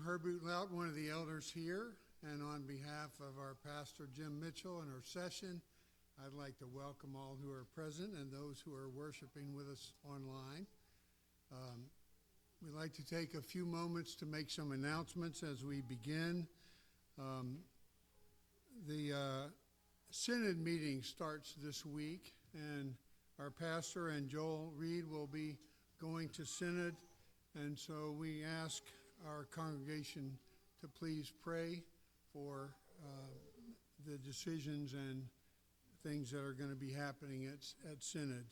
Herbert Lout, one of the elders here, and on behalf of our pastor Jim Mitchell and our session, I'd like to welcome all who are present and those who are worshiping with us online. We'd like to take a few moments to make some announcements as we begin. The Synod meeting starts this week, and our pastor and Joel Reed will be going to Synod, and so we ask our congregation to please pray for the decisions and things that are going to be happening at Synod.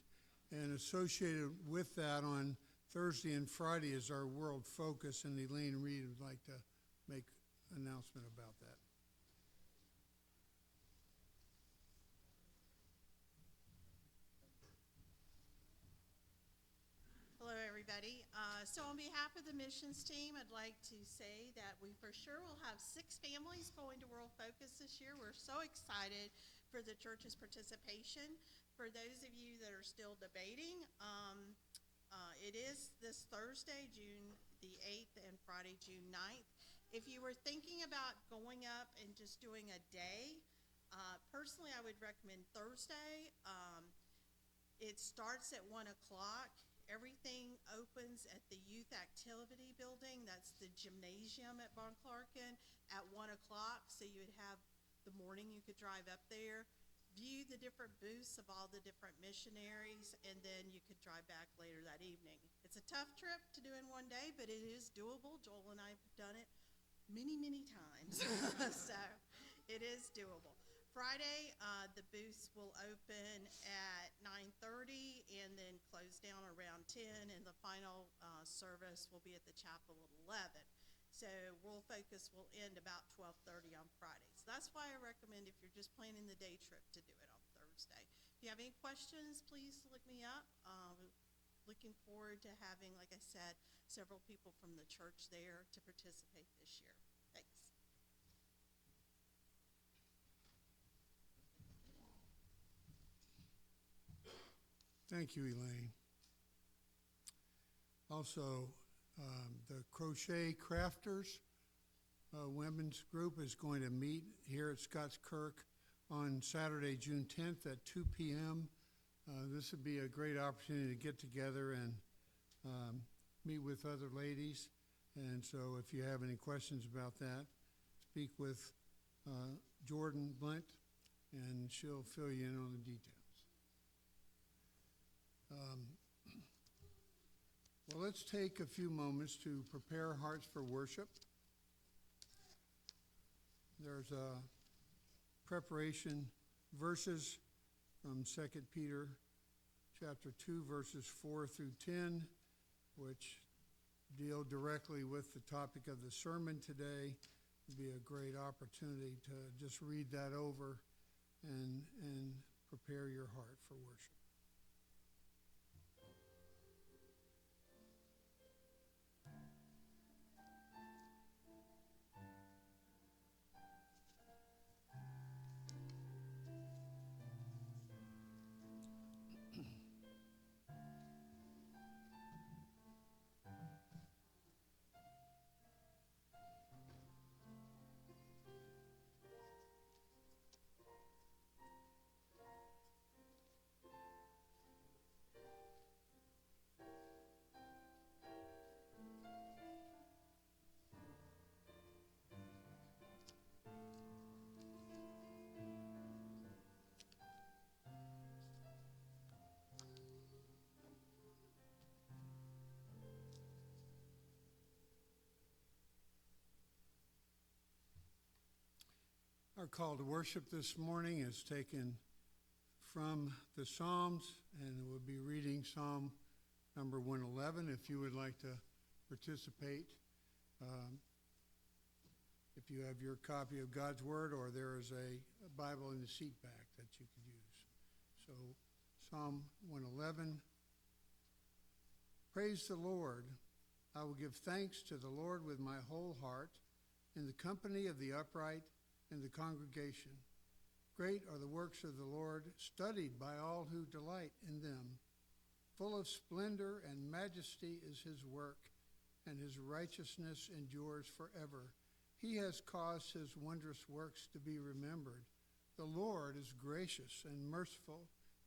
And associated with that, on Thursday and Friday is our World Focus, and Elaine Reed would like to make an announcement about that. Hello, everybody. So on behalf of the missions team, I'd like to say that we for sure will have 6 families going to World Focus this year. We're so excited for the church's participation. For those of you that are still debating, it is this Thursday, June the 8th, and Friday, June 9th. If you were thinking about going up and just doing a day, personally, I would recommend Thursday. It starts at 1 o'clock. Everything opens at the Youth Activity Building. That's the gymnasium at Von Clarken at 1 o'clock. So you would have the morning, you could drive up there, view the different booths of all the different missionaries, and then you could drive back later that evening. It's a tough trip to do in one day, but it is doable. Joel and I have done it many, many times. So it is doable. Friday, the booths will open at 9:30 and then close down around 10, and the final service will be at the chapel at 11. So World Focus will end about 12:30 on Friday. So that's why I recommend, if you're just planning the day trip, to do it on Thursday. If you have any questions, please look me up. Looking forward to having, like I said, several people from the church there to participate this year. Thanks. Thank you, Elaine. Also, the Crochet Crafters women's group is going to meet here at Scotts Kirk on Saturday, June 10th at 2 p.m. This would be a great opportunity to get together and meet with other ladies. And so if you have any questions about that, speak with Jordan Blunt, and she'll fill you in on the details. Well, let's take a few moments to prepare our hearts for worship. There's a preparation verses from 2 Peter chapter 2, verses 4 through 10, which deal directly with the topic of the sermon today. It'd be a great opportunity to just read that over and prepare your heart for worship. Our call to worship this morning is taken from the Psalms, and we'll be reading Psalm number 111 if you would like to participate. If you have your copy of God's Word, or there is a Bible in the seat back that you could use. So Psalm 111. Praise the Lord. I will give thanks to the Lord with my whole heart, in the company of the upright in the congregation. Great are the works of the Lord, studied by all who delight in them. Full of splendor and majesty is his work, and his righteousness endures forever. He has caused his wondrous works to be remembered. The Lord is gracious and merciful.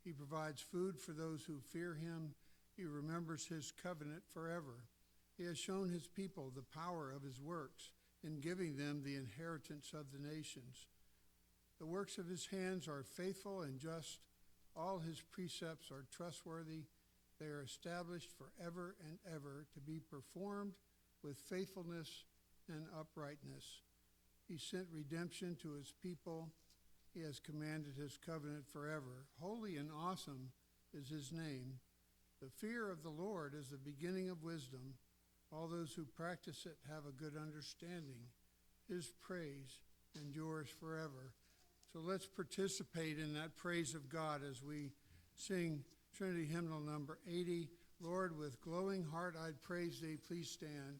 He provides food for those who fear him. He remembers his covenant forever. He has shown his people the power of his works in giving them the inheritance of the nations. The works of his hands are faithful and just. All his precepts are trustworthy. They are established forever and ever to be performed with faithfulness and uprightness. He sent redemption to his people. He has commanded his covenant forever. Holy and awesome is his name. The fear of the Lord is the beginning of wisdom. All those who practice it have a good understanding. His praise endures forever. So let's participate in that praise of God as we sing Trinity Hymnal number 80. Lord, with glowing heart I'd praise thee. Please stand.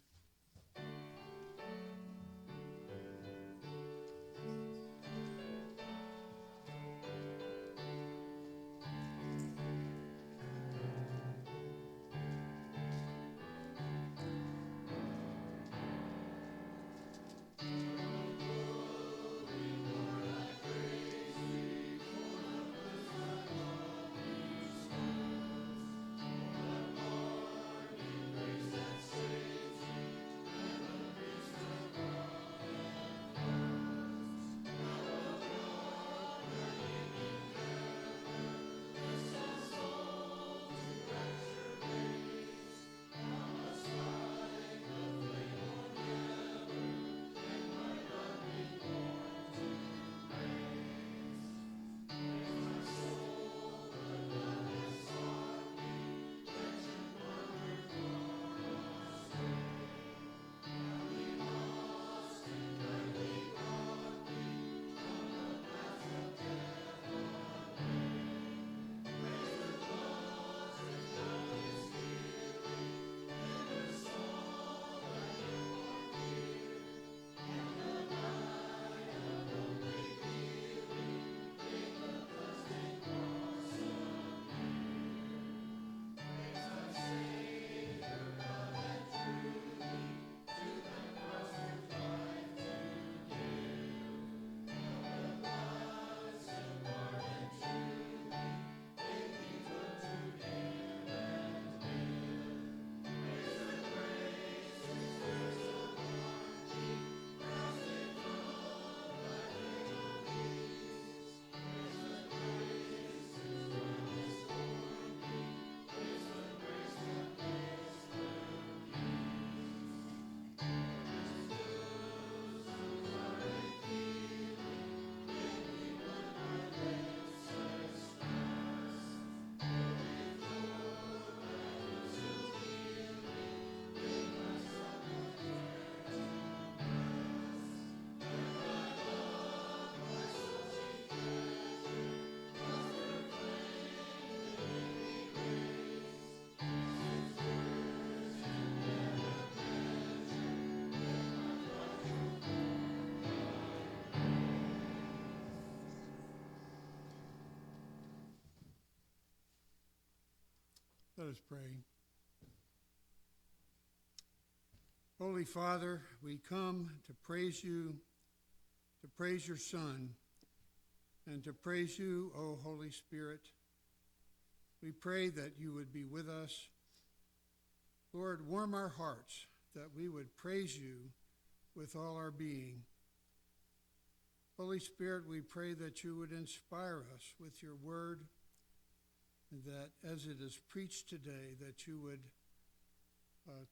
Let us pray. Holy Father, we come to praise you, to praise your Son, and to praise you, O Holy Spirit. We pray that you would be with us. Lord, warm our hearts that we would praise you with all our being. Holy Spirit, we pray that you would inspire us with your word, that as it is preached today, that you would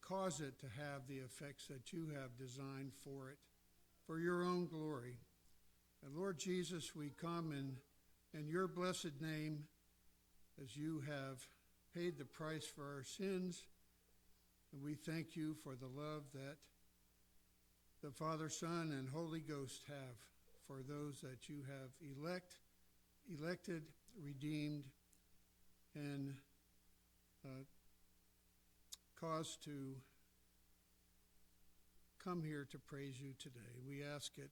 cause it to have the effects that you have designed for it, for your own glory. And Lord Jesus, we come in your blessed name, as you have paid the price for our sins, and we thank you for the love that the Father, Son, and Holy Ghost have for those that you have elected, redeemed, and caused to come here to praise you today. We ask it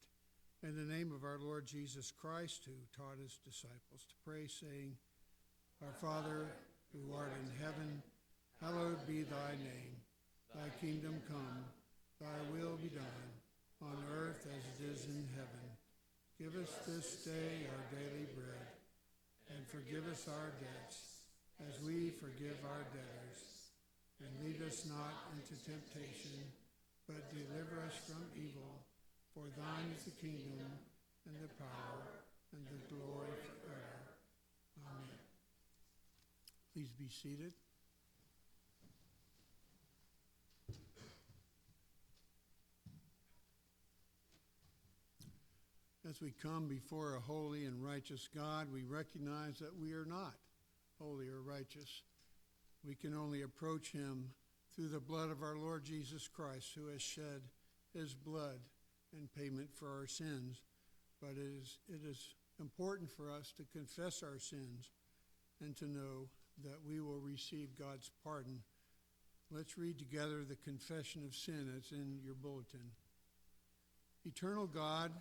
in the name of our Lord Jesus Christ, who taught his disciples to pray, saying, Our Father, who art in heaven, hallowed be thy name. Thy kingdom come, thy will be done, on earth as it is in heaven. Give us this day our daily bread, and forgive us our debts, as we forgive our debtors. And lead us not into temptation, but deliver us from evil. For thine is the kingdom, and the power, and the glory forever. Amen. Please be seated. As we come before a holy and righteous God, we recognize that we are not holy or righteous. We can only approach him through the blood of our Lord Jesus Christ, who has shed his blood in payment for our sins. But it is important for us to confess our sins and to know that we will receive God's pardon. Let's read together the confession of sin. It's in your bulletin. Eternal God,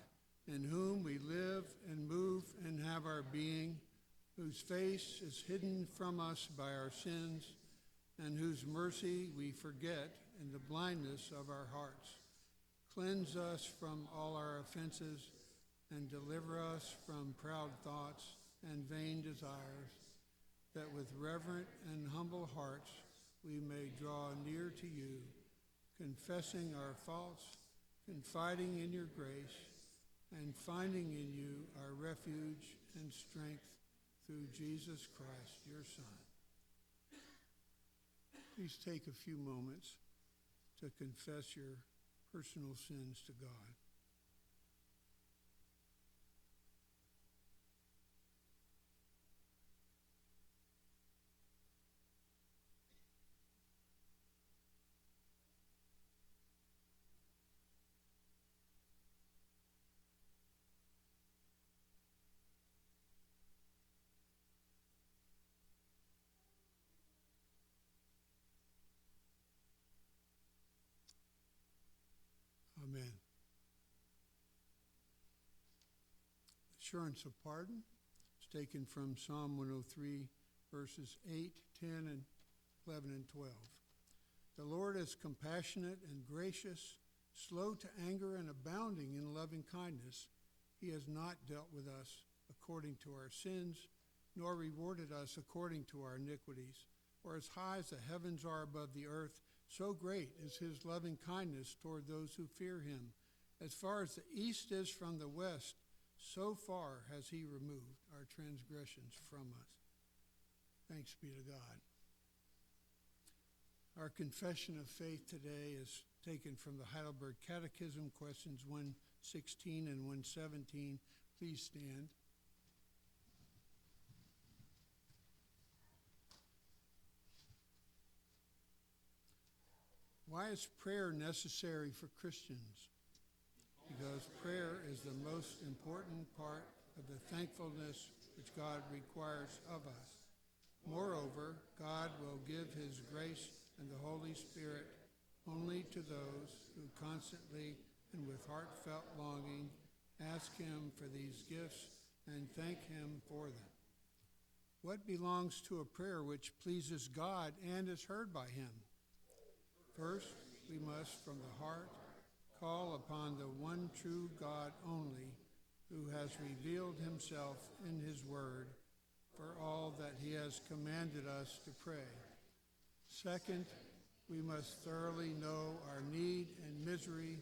in whom we live and move and have our being, whose face is hidden from us by our sins, and whose mercy we forget in the blindness of our hearts. Cleanse us from all our offenses, and deliver us from proud thoughts and vain desires, that with reverent and humble hearts we may draw near to you, confessing our faults, confiding in your grace, and finding in you our refuge and strength through Jesus Christ, your Son. Please take a few moments to confess your personal sins to God. Amen. Assurance of pardon is taken from Psalm 103, verses 8, 10, and 11 and 12. The Lord is compassionate and gracious, slow to anger and abounding in loving kindness. He has not dealt with us according to our sins, nor rewarded us according to our iniquities. For as high as the heavens are above the earth, so great is his loving kindness toward those who fear him. As far as the east is from the west, so far has he removed our transgressions from us. Thanks be to God. Our confession of faith today is taken from the Heidelberg Catechism, questions 116 and 117. Please stand. Why is prayer necessary for Christians? Because prayer is the most important part of the thankfulness which God requires of us. Moreover, God will give his grace and the Holy Spirit only to those who constantly and with heartfelt longing ask him for these gifts and thank him for them. What belongs to a prayer which pleases God and is heard by him? First, we must from the heart call upon the one true God only, who has revealed himself in his word for all that he has commanded us to pray. Second, we must thoroughly know our need and misery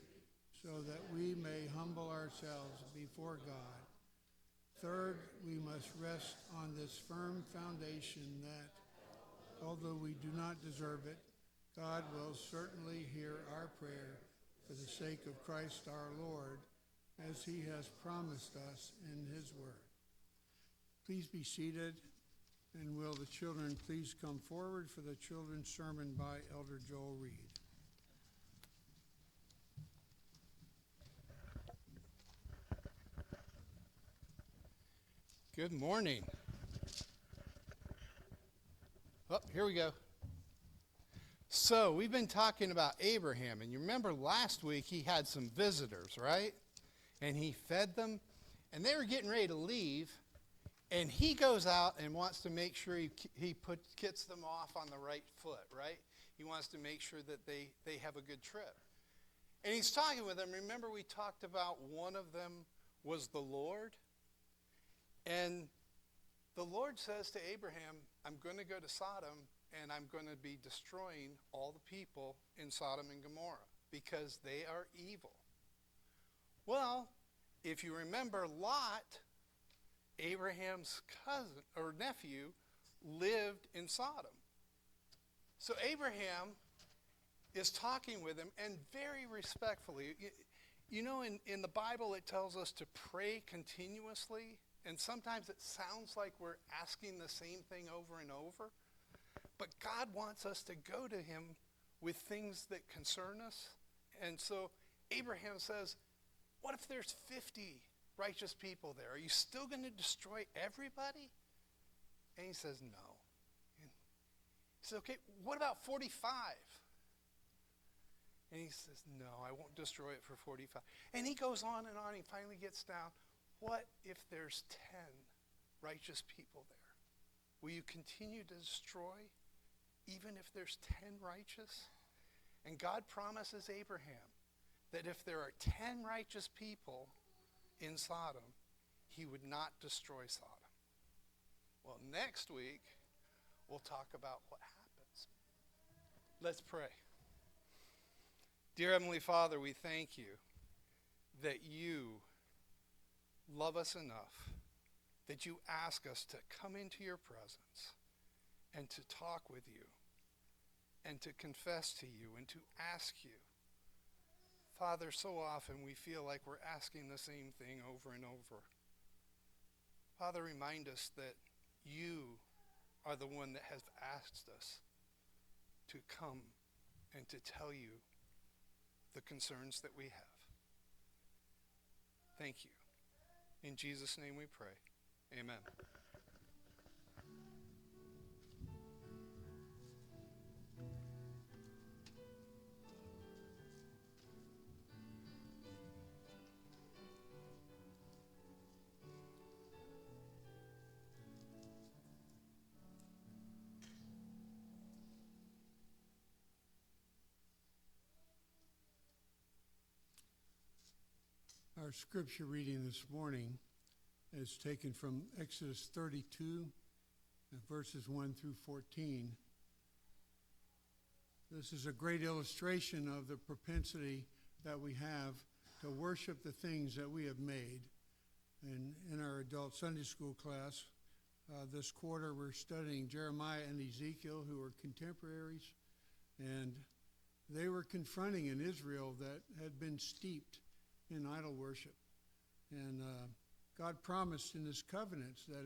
so that we may humble ourselves before God. Third, we must rest on this firm foundation that, although we do not deserve it, God will certainly hear our prayer for the sake of Christ our Lord, as he has promised us in his word. Please be seated, and will the children please come forward for the children's sermon by Elder Joel Reed. Good morning. Oh, here we go. So we've been talking about Abraham, and you remember last week he had some visitors, right? And he fed them, and they were getting ready to leave, and he goes out and wants to make sure he gets them off on the right foot, right? He wants to make sure that they have a good trip. And he's talking with them. Remember, we talked about one of them was the Lord? And the Lord says to Abraham, I'm going to go to Sodom, and I'm going to be destroying all the people in Sodom and Gomorrah because they are evil. Well, if you remember, Lot, Abraham's cousin or nephew, lived in Sodom. So Abraham is talking with him, and very respectfully. You know, in the Bible it tells us to pray continuously, and sometimes it sounds like we're asking the same thing over and over. But God wants us to go to him with things that concern us. And so Abraham says, what if there's 50 righteous people there? Are you still going to destroy everybody? And he says, no. And he says, okay, what about 45? And he says, no, I won't destroy it for 45. And he goes on and on. He finally gets down. What if there's 10 righteous people there? Will you continue to destroy even if there's 10 righteous? And God promises Abraham that if there are 10 righteous people in Sodom, he would not destroy Sodom. Well, next week, we'll talk about what happens. Let's pray. Dear Heavenly Father, we thank you that you love us enough, that you ask us to come into your presence and to talk with you and to confess to you and to ask you. Father, so often we feel like we're asking the same thing over and over. Father, remind us that you are the one that has asked us to come and to tell you the concerns that we have. Thank you. In Jesus' name we pray. Amen. Our scripture reading this morning is taken from Exodus 32, verses 1 through 14. This is a great illustration of the propensity that we have to worship the things that we have made. And in our adult Sunday school class, this quarter we're studying Jeremiah and Ezekiel, who are contemporaries, and they were confronting an Israel that had been steeped in idol worship. And God promised in his covenants that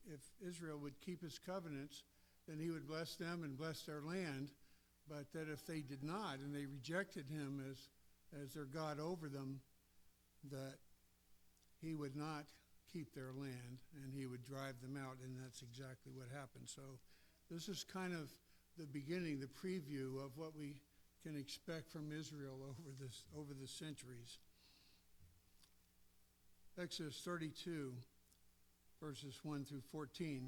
if Israel would keep his covenants, then he would bless them and bless their land, but that if they did not and they rejected him as their God over them, that he would not keep their land and he would drive them out, and that's exactly what happened. So this is kind of the beginning, the preview of what we can expect from Israel over the centuries. Exodus 32, verses 1 through 14.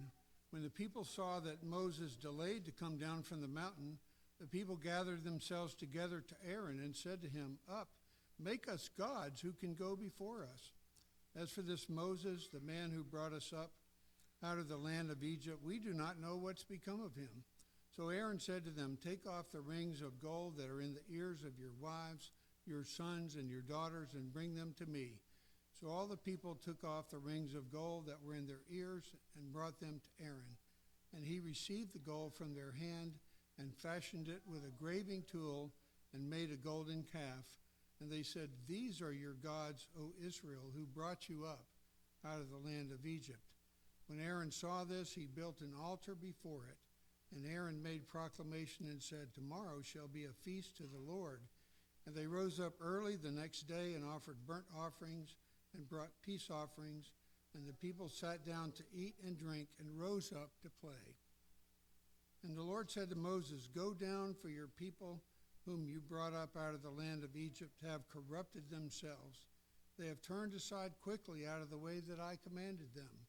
When the people saw that Moses delayed to come down from the mountain, the people gathered themselves together to Aaron and said to him, "Up, make us gods who can go before us. As for this Moses, the man who brought us up out of the land of Egypt, we do not know what's become of him." So Aaron said to them, "Take off the rings of gold that are in the ears of your wives, your sons, and your daughters, and bring them to me." So all the people took off the rings of gold that were in their ears and brought them to Aaron. And he received the gold from their hand and fashioned it with a graving tool and made a golden calf. And they said, "These are your gods, O Israel, who brought you up out of the land of Egypt." When Aaron saw this, he built an altar before it. And Aaron made proclamation and said, "Tomorrow shall be a feast to the Lord." And they rose up early the next day and offered burnt offerings and brought peace offerings, and the people sat down to eat and drink and rose up to play. And the Lord said to Moses, "Go down, for your people whom you brought up out of the land of Egypt have corrupted themselves. They have turned aside quickly out of the way that I commanded them.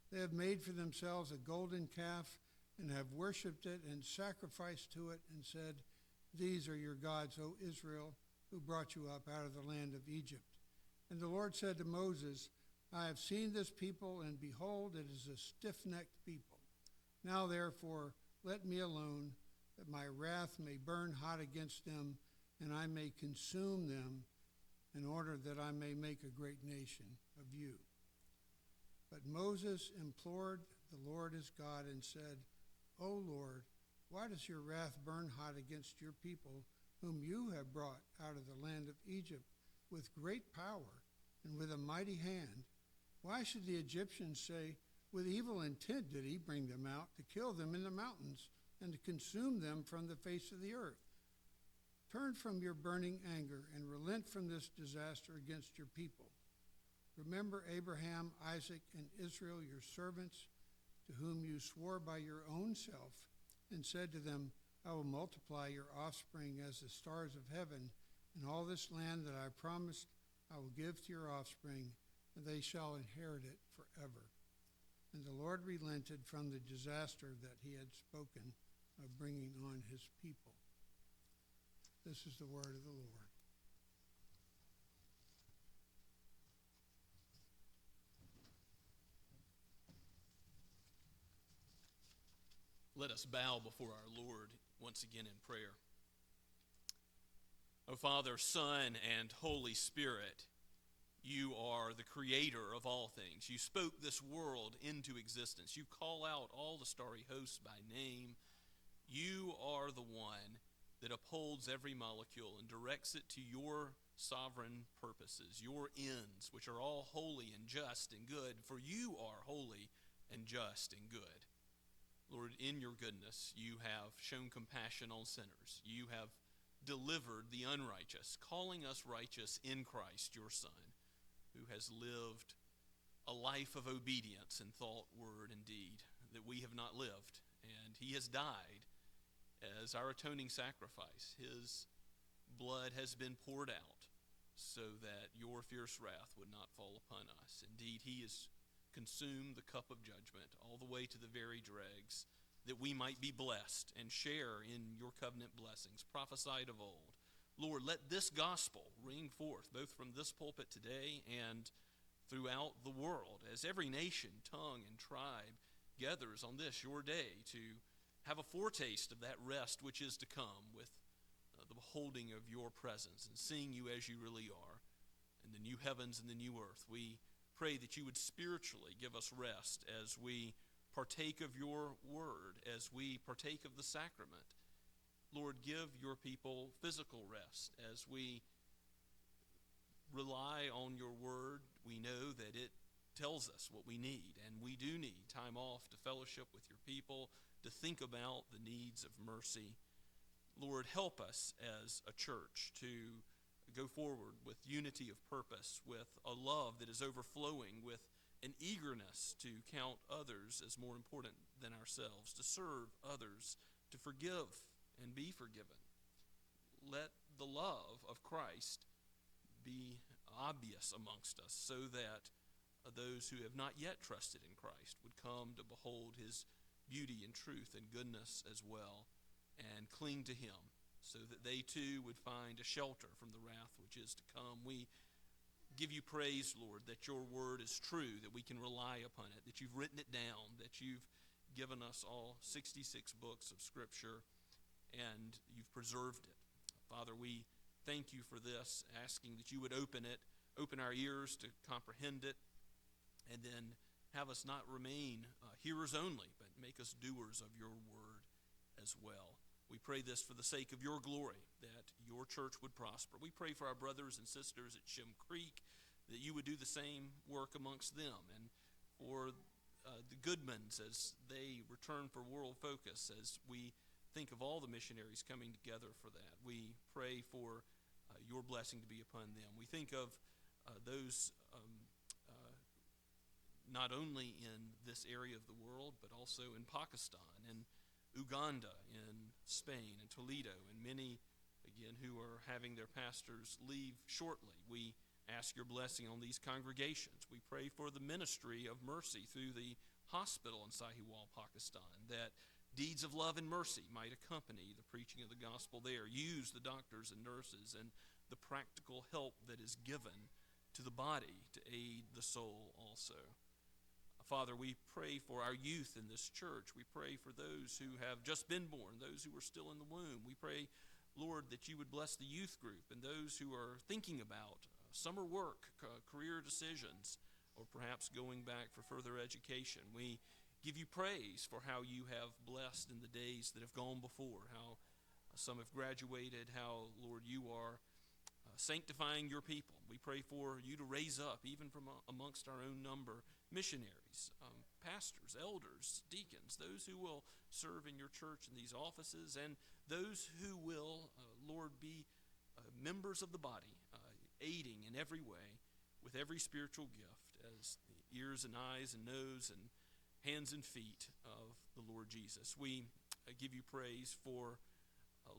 They have made for themselves a golden calf and have worshipped it and sacrificed to it and said, These are your gods, O Israel, who brought you up out of the land of Egypt. And the Lord said to Moses, I have seen this people, and behold, it is a stiff-necked people. Now therefore, let me alone, that my wrath may burn hot against them, and I may consume them, in order that I may make a great nation of you. But Moses implored the Lord his God and said, O Lord, why does your wrath burn hot against your people, whom you have brought out of the land of Egypt with great power and with a mighty hand? Why should the Egyptians say, with evil intent did he bring them out, to kill them in the mountains and to consume them from the face of the earth? Turn from your burning anger and relent from this disaster against your people. Remember Abraham, Isaac, and Israel, your servants, to whom you swore by your own self, and said to them, I will multiply your offspring as the stars of heaven, and all this land that I promised I will give to your offspring, and they shall inherit it forever. And the Lord relented from the disaster that he had spoken of bringing on his people. This is the word of the Lord. Let us bow before our Lord once again in prayer. O Father, Son, and Holy Spirit, you are the creator of all things. You spoke this world into existence. You call out all the starry hosts by name. You are the one that upholds every molecule and directs it to your sovereign purposes, your ends, which are all holy and just and good, for you are holy and just and good. Lord, in your goodness, you have shown compassion on sinners. You have delivered the unrighteous, calling us righteous in Christ, your Son, who has lived a life of obedience in thought, word, and deed that we have not lived. And he has died as our atoning sacrifice. His blood has been poured out so that your fierce wrath would not fall upon us. Indeed, he has consumed the cup of judgment all the way to the very dregs, that we might be blessed and share in your covenant blessings prophesied of old. Lord, let this gospel ring forth both from this pulpit today and throughout the world, as every nation, tongue, and tribe gathers on this your day to have a foretaste of that rest which is to come, with the beholding of your presence and seeing you as you really are in the new heavens and the new earth. We pray that you would spiritually give us rest as we partake of your word, as we partake of the sacrament. Lord, give your people physical rest as we rely on your word. We know that it tells us what we need, and we do need time off to fellowship with your people, to think about the needs of mercy. Lord, help us as a church to go forward with unity of purpose, with a love that is overflowing, with an eagerness to count others as more important than ourselves, to serve others, to forgive and be forgiven. Let the love of Christ be obvious amongst us, so that those who have not yet trusted in Christ would come to behold his beauty and truth and goodness as well, and cling to him, so that they too would find a shelter from the wrath which is to come. We give you praise, Lord, that your word is true, that we can rely upon it, that you've written it down, that you've given us all 66 books of Scripture, and you've preserved it. Father, we thank you for this, asking that you would open it, open our ears to comprehend it, and then have us not remain hearers only, but make us doers of your word as well. We pray this for the sake of your glory, that your church would prosper. We pray for our brothers and sisters at Shem Creek, that you would do the same work amongst them, and for the Goodmans as they return for World Focus, as we think of all the missionaries coming together for that. We pray for your blessing to be upon them. We think of those not only in this area of the world, but also in Pakistan and Uganda, in Spain and Toledo, and many, again, who are having their pastors leave shortly. We ask your blessing on these congregations. We pray for the ministry of mercy through the hospital in Sahiwal, Pakistan, that deeds of love and mercy might accompany the preaching of the gospel there. Use the doctors and nurses and the practical help that is given to the body to aid the soul also. Father, we pray for our youth in this church. We pray for those who have just been born, those who are still in the womb. We pray, Lord, that you would bless the youth group and those who are thinking about summer work, career decisions, or perhaps going back for further education. We give you praise for how you have blessed in the days that have gone before, how some have graduated, how, Lord, you are sanctifying your people. We pray for you to raise up, even from amongst our own number, missionaries, pastors, elders, deacons, those who will serve in your church in these offices, and those who will, Lord, be members of the body, aiding in every way with every spiritual gift as the ears and eyes and nose and hands and feet of the Lord Jesus. We give you praise for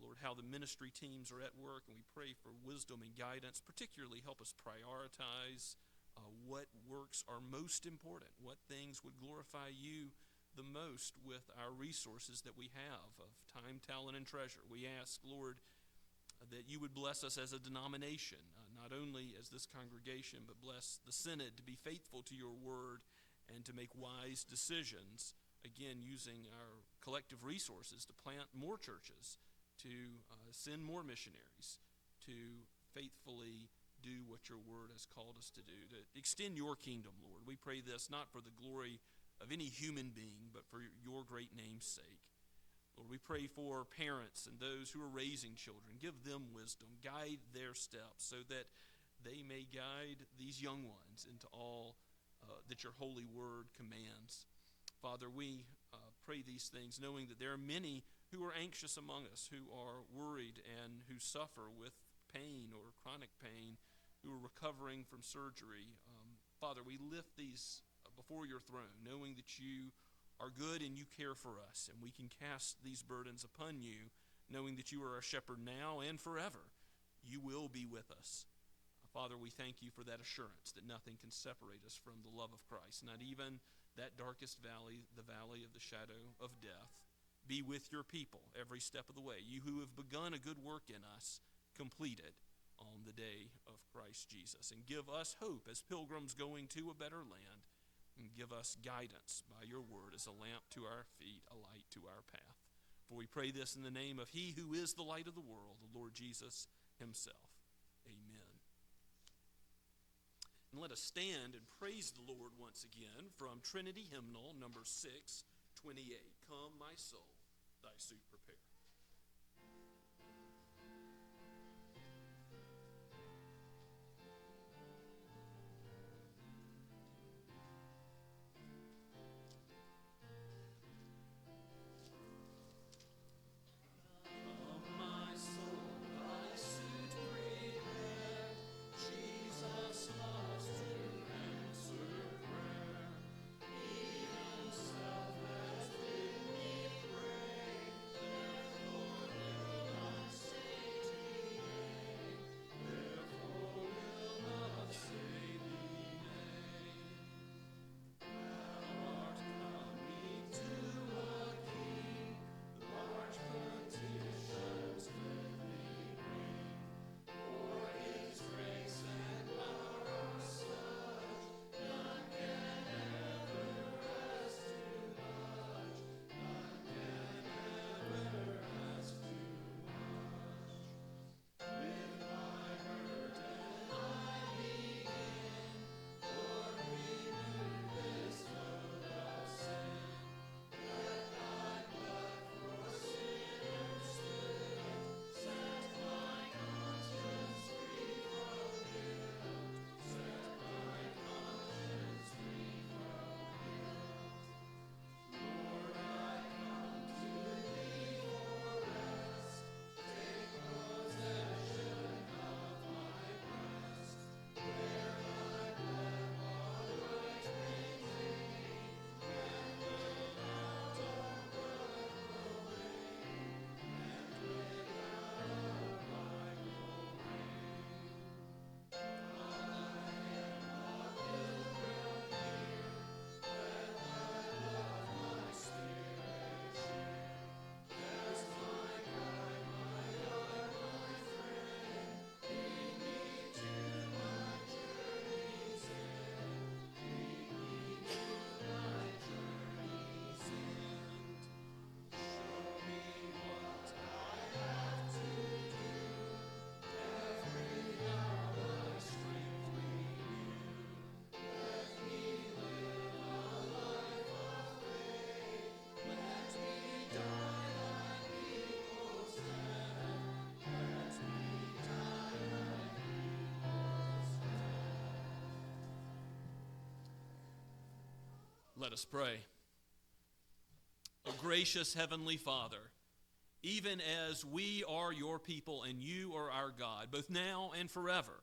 Lord, how the ministry teams are at work, and we pray for wisdom and guidance. Particularly help us prioritize what works are most important, what things would glorify you the most with our resources that we have of time, talent, and treasure. We ask, Lord, that you would bless us as a denomination, not only as this congregation, but bless the Synod to be faithful to your word and to make wise decisions, again, using our collective resources to plant more churches, to send more missionaries, to faithfully do what your word has called us to do, to extend your kingdom, Lord. We pray this not for the glory of any human being, but for your great name's sake. Lord, we pray for parents and those who are raising children. Give them wisdom, guide their steps so that they may guide these young ones into all that your holy word commands. Father, we pray these things knowing that there are many who are anxious among us, who are worried and who suffer with pain or chronic pain, who are recovering from surgery. Father, we lift these before your throne, knowing that you are good and you care for us, and we can cast these burdens upon you, knowing that you are our shepherd now and forever. You will be with us. Father, we thank you for that assurance that nothing can separate us from the love of Christ, not even that darkest valley, the valley of the shadow of death. Be with your people every step of the way. You who have begun a good work in us, complete it on the day of Christ Jesus. And give us hope as pilgrims going to a better land. And give us guidance by your word as a lamp to our feet, a light to our path. For we pray this in the name of he who is the light of the world, the Lord Jesus himself. Amen. And let us stand and praise the Lord once again from Trinity Hymnal number 628. Come, my soul, thy suit prepare. Himself has bid me pray. Let us pray. O gracious Heavenly Father, even as we are your people and you are our God, both now and forever,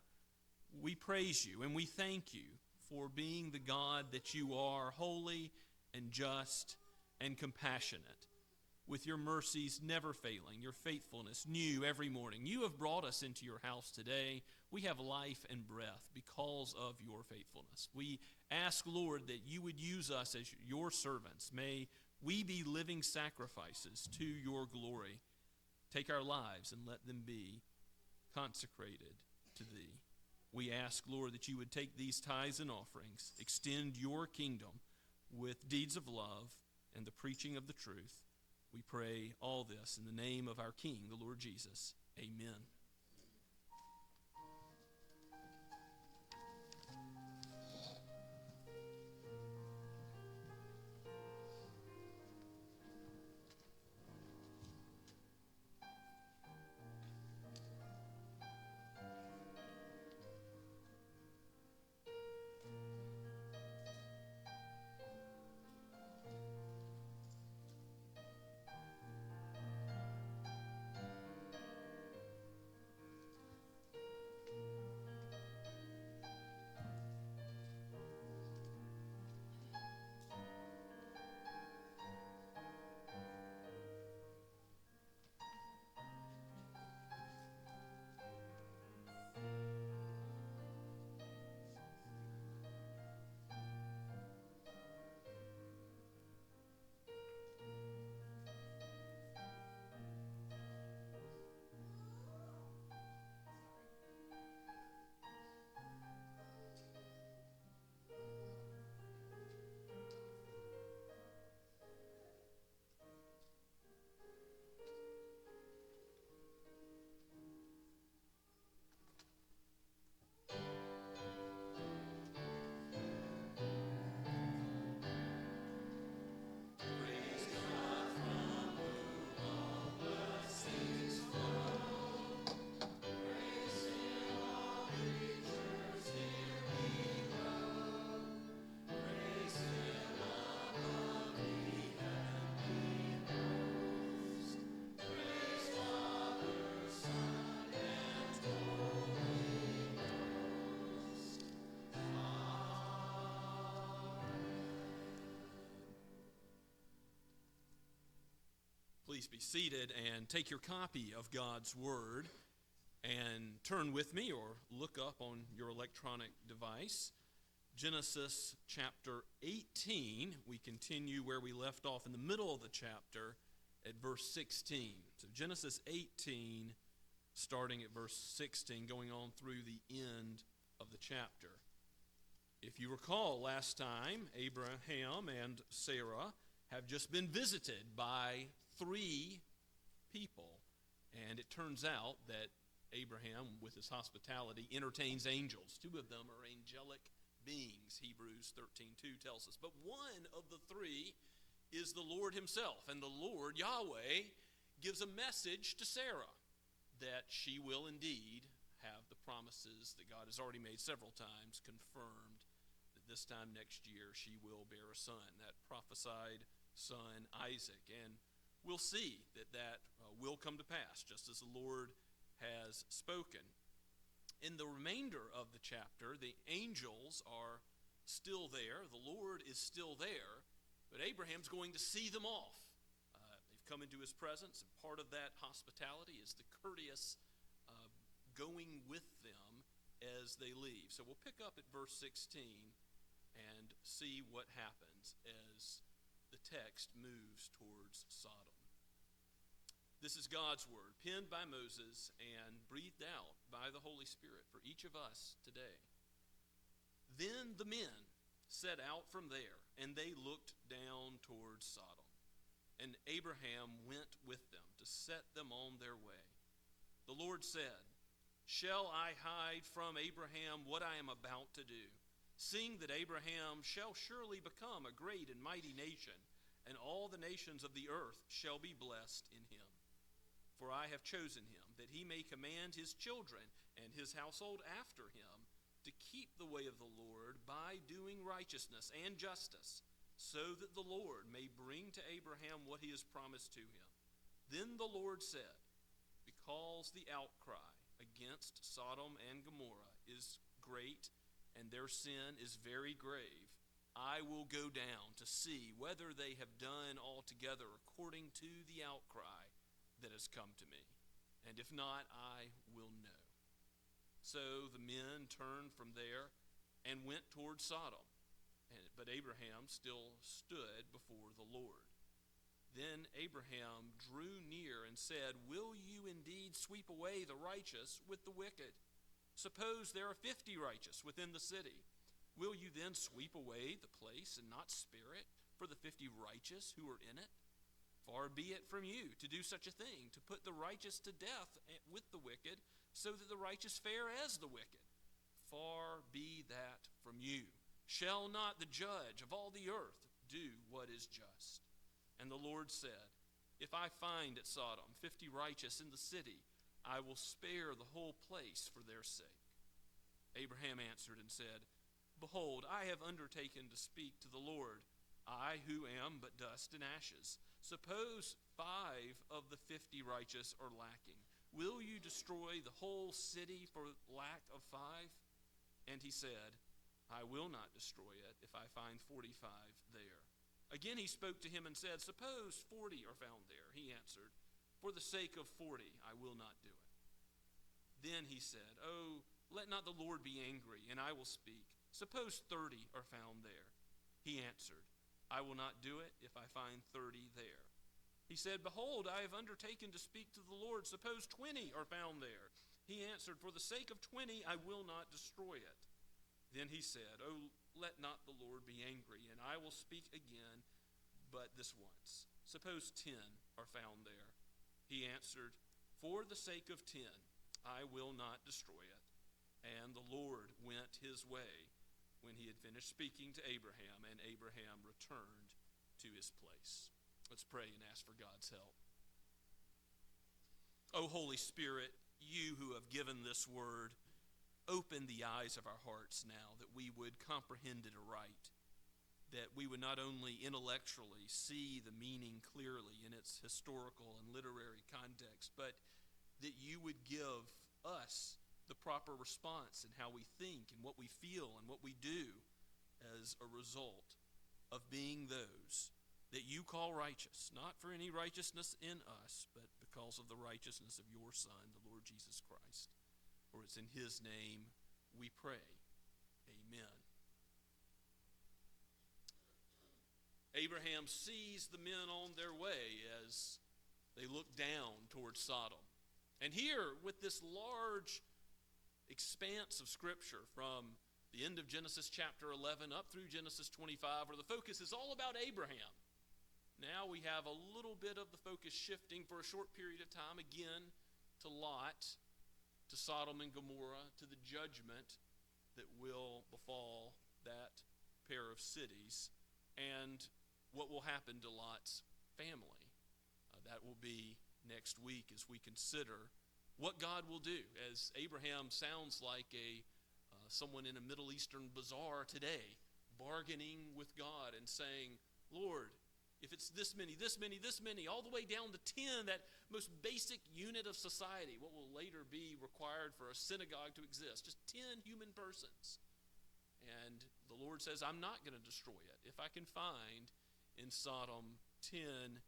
we praise you and we thank you for being the God that you are, holy and just and compassionate, with your mercies never failing, your faithfulness new every morning. You have brought us into your house today. We have life and breath because of your faithfulness. We ask, Lord, that you would use us as your servants. May we be living sacrifices to your glory. Take our lives and let them be consecrated to thee. We ask, Lord, that you would take these tithes and offerings, extend your kingdom with deeds of love and the preaching of the truth. We pray all this in the name of our King, the Lord Jesus. Amen. Please be seated and take your copy of God's Word and turn with me or look up on your electronic device. Genesis chapter 18. We continue where we left off in the middle of the chapter at verse 16. So Genesis 18, starting at verse 16, going on through the end of the chapter. If you recall, last time, Abraham and Sarah have just been visited by 3 people. And it turns out that Abraham, with his hospitality, entertains angels. 2 of them are angelic beings, Hebrews 13:2 tells us. But one of the 3 is the Lord himself. And the Lord, Yahweh, gives a message to Sarah that she will indeed have the promises that God has already made several times confirmed, that this time next year she will bear a son, that prophesied son Isaac. And we'll see that will come to pass, just as the Lord has spoken. In the remainder of the chapter, the angels are still there. The Lord is still there, but Abraham's going to see them off. They've come into his presence, and part of that hospitality is the courteous going with them as they leave. So we'll pick up at verse 16 and see what happens as the text moves towards Sodom. This is God's word, penned by Moses and breathed out by the Holy Spirit for each of us today. Then the men set out from there, and they looked down towards Sodom. And Abraham went with them to set them on their way. The Lord said, "Shall I hide from Abraham what I am about to do, seeing that Abraham shall surely become a great and mighty nation, and all the nations of the earth shall be blessed in him? For I have chosen him, that he may command his children and his household after him to keep the way of the Lord by doing righteousness and justice, so that the Lord may bring to Abraham what he has promised to him. Then the Lord said, because the outcry against Sodom and Gomorrah is great, and their sin is very grave, I will go down to see whether they have done altogether according to the outcry that has come to me. And if not, I will know. So the men turned from there and went toward Sodom. But Abraham still stood before the Lord. Then Abraham drew near and said, will you indeed sweep away the righteous with the wicked? Suppose there are 50 righteous within the city. Will you then sweep away the place and not spare it for the 50 righteous who are in it? Far be it from you to do such a thing, to put the righteous to death with the wicked, so that the righteous fare as the wicked. Far be that from you. Shall not the judge of all the earth do what is just? And the Lord said, if I find at Sodom 50 righteous in the city, I will spare the whole place for their sake. Abraham answered and said, behold, I have undertaken to speak to the Lord, I who am but dust and ashes. Suppose 5 of the 50 righteous are lacking. Will you destroy the whole city for lack of 5? And he said, I will not destroy it if I find 45 there. Again he spoke to him and said, suppose 40 are found there. He answered, for the sake of 40 I will not do it. Then he said, oh, let not the Lord be angry, and I will speak. Suppose 30 are found there. He answered, I will not do it if I find 30 there. He said, behold, I have undertaken to speak to the Lord. Suppose 20 are found there. He answered, for the sake of 20 I will not destroy it. Then he said, oh, let not the Lord be angry, and I will speak again, but this once. Suppose 10 are found there. He answered, for the sake of 10 I will not destroy it. And the Lord went his way when he had finished speaking to Abraham, and Abraham returned to his place. Let's pray and ask for God's help. O Holy Spirit, you who have given this word, open the eyes of our hearts now that we would comprehend it aright, that we would not only intellectually see the meaning clearly in its historical and literary context, but that you would give us the proper response in how we think and what we feel and what we do as a result of being those that you call righteous, not for any righteousness in us, but because of the righteousness of your Son, the Lord Jesus Christ. For it's in his name we pray. Amen. Abraham sees the men on their way as they look down towards Sodom. And here, with this large expanse of Scripture from the end of Genesis chapter 11 up through Genesis 25, where the focus is all about Abraham, now we have a little bit of the focus shifting for a short period of time again to Lot, to Sodom and Gomorrah, to the judgment that will befall that pair of cities, and what will happen to Lot's family. That will be next week as we consider what God will do, as Abraham sounds like someone in a Middle Eastern bazaar today, bargaining with God and saying, Lord, if it's this many, all the way down to 10, that most basic unit of society, what will later be required for a synagogue to exist, just 10 human persons. And the Lord says, I'm not going to destroy it if I can find in Sodom 10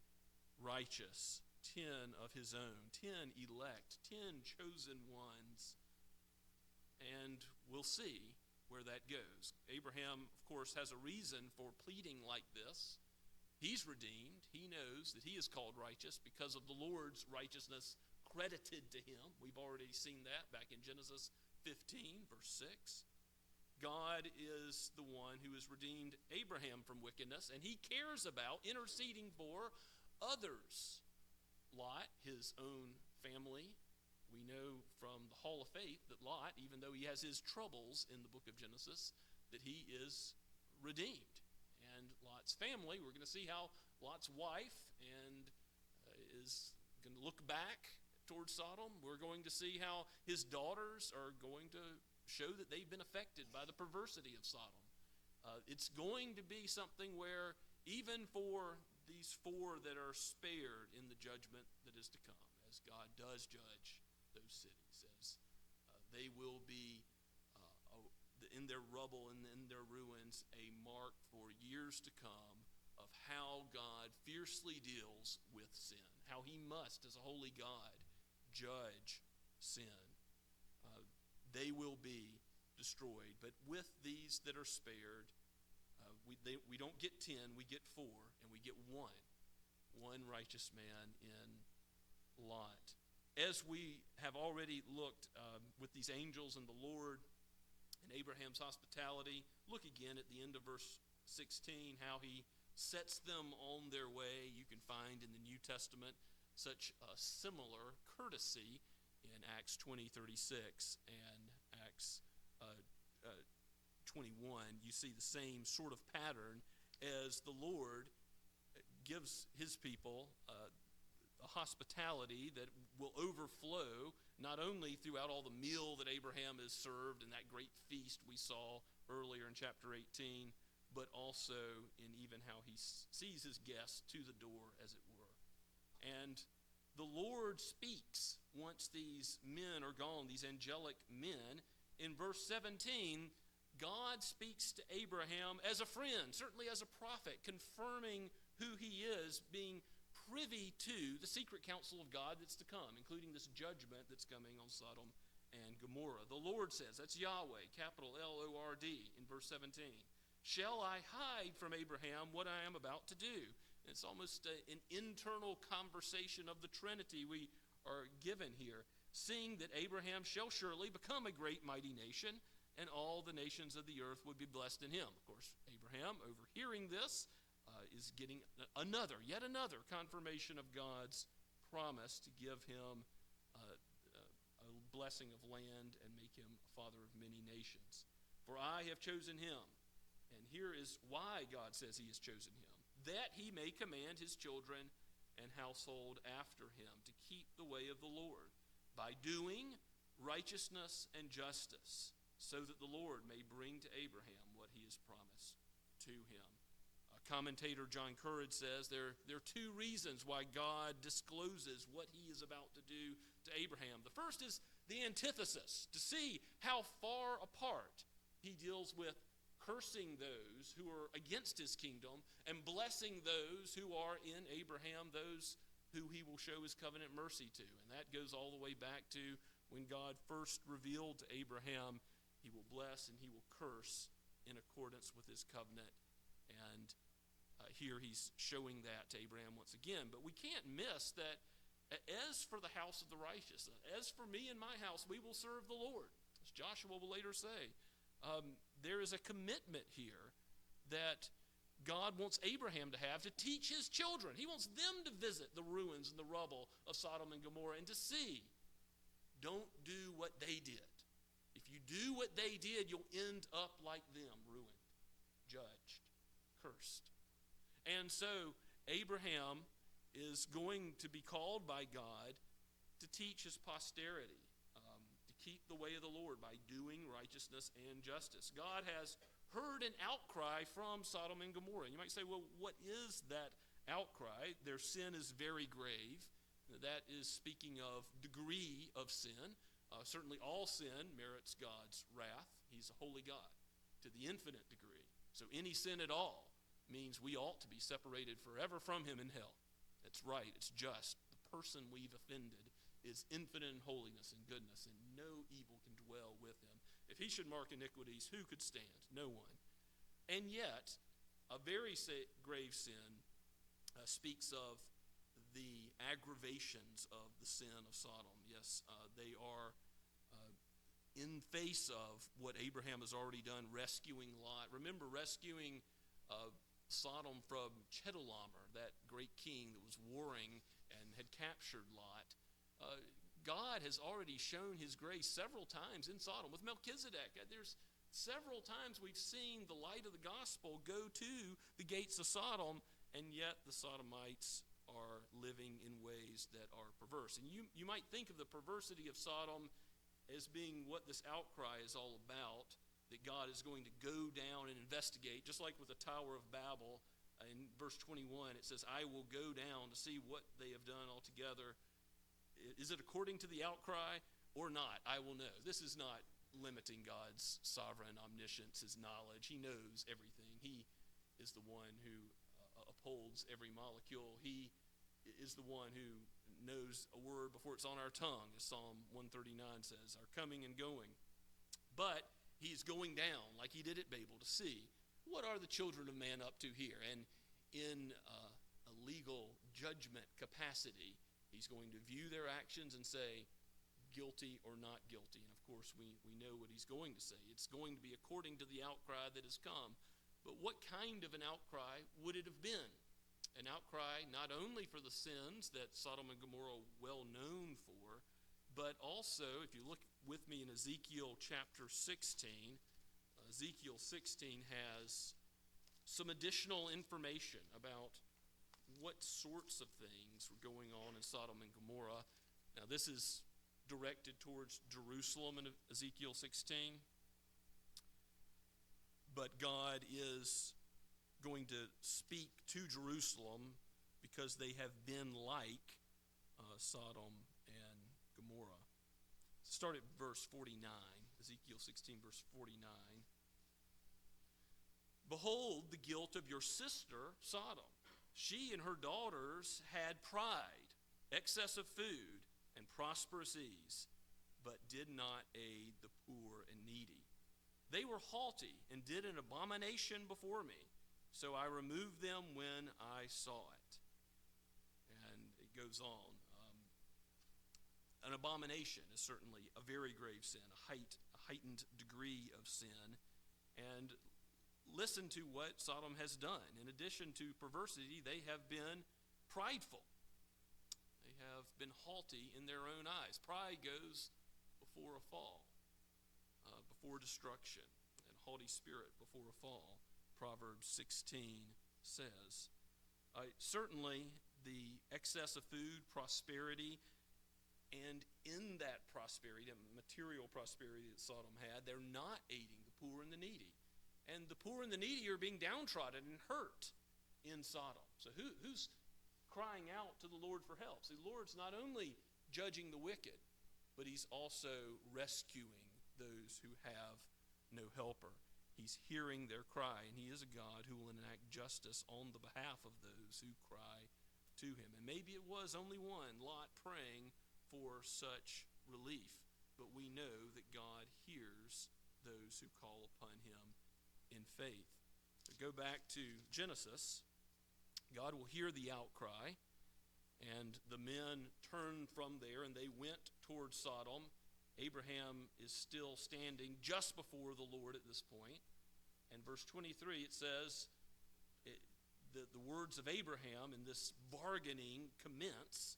righteous, 10 of his own, 10 elect, 10 chosen ones. And we'll see where that goes. Abraham, of course, has a reason for pleading like this. He's redeemed. He knows that he is called righteous because of the Lord's righteousness credited to him. We've already seen that back in Genesis 15, verse 6. God is the one who has redeemed Abraham from wickedness, and he cares about interceding for others. Lot, his own family. We know from the Hall of Faith that Lot, even though he has his troubles in the book of Genesis, that he is redeemed. And Lot's family, we're going to see how Lot's wife is going to look back towards Sodom. We're going to see how his daughters are going to show that they've been affected by the perversity of Sodom. It's going to be something where even for these 4 that are spared in the judgment that is to come, as God does judge those cities, as they will be in their rubble and in their ruins, a mark for years to come of how God fiercely deals with sin, how he must, as a holy God, judge sin. They will be destroyed. But with these that are spared, we don't get 10, we get 4, and we get one righteous man in Lot. As we have already looked with these angels and the Lord and Abraham's hospitality, look again at the end of verse 16, how he sets them on their way. You can find in the New Testament such a similar courtesy in Acts 20:36 and Acts 21. You see the same sort of pattern as the Lord gives his people a hospitality that will overflow not only throughout all the meal that Abraham has served in that great feast we saw earlier in chapter 18, but also in even how he sees his guests to the door, as it were. And the Lord speaks once these men are gone, these angelic men. In verse 17, God speaks to Abraham as a friend, certainly as a prophet, confirming who he is, being privy to the secret counsel of God that's to come, including this judgment that's coming on Sodom and Gomorrah. The Lord says, that's Yahweh, capital Lord, in verse 17, shall I hide from Abraham what I am about to do? And it's almost an internal conversation of the Trinity we are given here, seeing that Abraham shall surely become a great mighty nation, and all the nations of the earth would be blessed in him. Of course, Abraham, overhearing this, is getting yet another confirmation of God's promise to give him a blessing of land and make him a father of many nations. For I have chosen him, and here is why God says he has chosen him, that he may command his children and household after him to keep the way of the Lord by doing righteousness and justice, so that the Lord may bring to Abraham what he has promised to him. Commentator John Courage says there are 2 reasons why God discloses what he is about to do to Abraham. The first is the antithesis, to see how far apart he deals with cursing those who are against his kingdom and blessing those who are in Abraham, those who he will show his covenant mercy to. And that goes all the way back to when God first revealed to Abraham, he will bless and he will curse in accordance with his covenant. And here he's showing that to Abraham once again. But we can't miss that as for the house of the righteous, as for me and my house, we will serve the Lord. As Joshua will later say, there is a commitment here that God wants Abraham to have to teach his children. He wants them to visit the ruins and the rubble of Sodom and Gomorrah and to see. Don't do what they did. If you do what they did, you'll end up like them, ruined, judged, cursed. And so Abraham is going to be called by God to teach his posterity, to keep the way of the Lord by doing righteousness and justice. God has heard an outcry from Sodom and Gomorrah. You might say, well, what is that outcry? Their sin is very grave. That is speaking of degree of sin. Certainly all sin merits God's wrath. He's a holy God to the infinite degree. So any sin at all means we ought to be separated forever from him in hell. That's right. It's just. The person we've offended is infinite in holiness and goodness, and no evil can dwell with him. If he should mark iniquities, who could stand? No one. And yet, a very grave sin speaks of the aggravations of the sin of Sodom. Yes, they are in face of what Abraham has already done, rescuing Lot. Remember, rescuing Sodom from Chedorlaomer, that great king that was warring and had captured Lot. God has already shown his grace several times in Sodom with Melchizedek. There's several times we've seen the light of the gospel go to the gates of Sodom, and yet the Sodomites are living in ways that are perverse. And you might think of the perversity of Sodom as being what this outcry is all about. that God is going to go down and investigate, just like with the Tower of Babel. In verse 21, it says, I will go down to see what they have done altogether. Is it according to the outcry or not? I will know. This is not limiting God's sovereign omniscience, his knowledge. He knows everything. He is the one who upholds every molecule. He is the one who knows a word before it's on our tongue, as Psalm 139 says, our coming and going. But he's going down like he did at Babel to see, what are the children of man up to here? And in a legal judgment capacity, he's going to view their actions and say, guilty or not guilty. And of course, we know what he's going to say. It's going to be according to the outcry that has come. But what kind of an outcry would it have been? An outcry not only for the sins that Sodom and Gomorrah are well known for, but also, if you look with me in Ezekiel chapter 16, Ezekiel 16 has some additional information about what sorts of things were going on in Sodom and Gomorrah. Now, this is directed towards Jerusalem in Ezekiel 16. But God is going to speak to Jerusalem because they have been like Sodom and Gomorrah. Start at verse 49, Ezekiel 16, verse 49. Behold the guilt of your sister, Sodom. She and her daughters had pride, excess of food, and prosperous ease, but did not aid the poor and needy. They were haughty and did an abomination before me, so I removed them when I saw it. And it goes on. An abomination is certainly a very grave sin, a heightened degree of sin. And listen to what Sodom has done. In addition to perversity, they have been prideful. They have been haughty in their own eyes. Pride goes before a fall, before destruction, and haughty spirit before a fall, Proverbs 16 says. Certainly, the excess of food, prosperity, and in that prosperity, material prosperity that Sodom had, they're not aiding the poor and the needy. And the poor and the needy are being downtrodden and hurt in Sodom. So who's crying out to the Lord for help? See, the Lord's not only judging the wicked, but he's also rescuing those who have no helper. He's hearing their cry, and he is a God who will enact justice on the behalf of those who cry to him. And maybe it was only one, Lot, praying for such relief, but we know that God hears those who call upon him in faith. So go back to Genesis. God will hear the outcry, and the men turned from there, and they went towards Sodom. Abraham is still standing just before the Lord at this point. And verse 23, it says, the words of Abraham in this bargaining commence.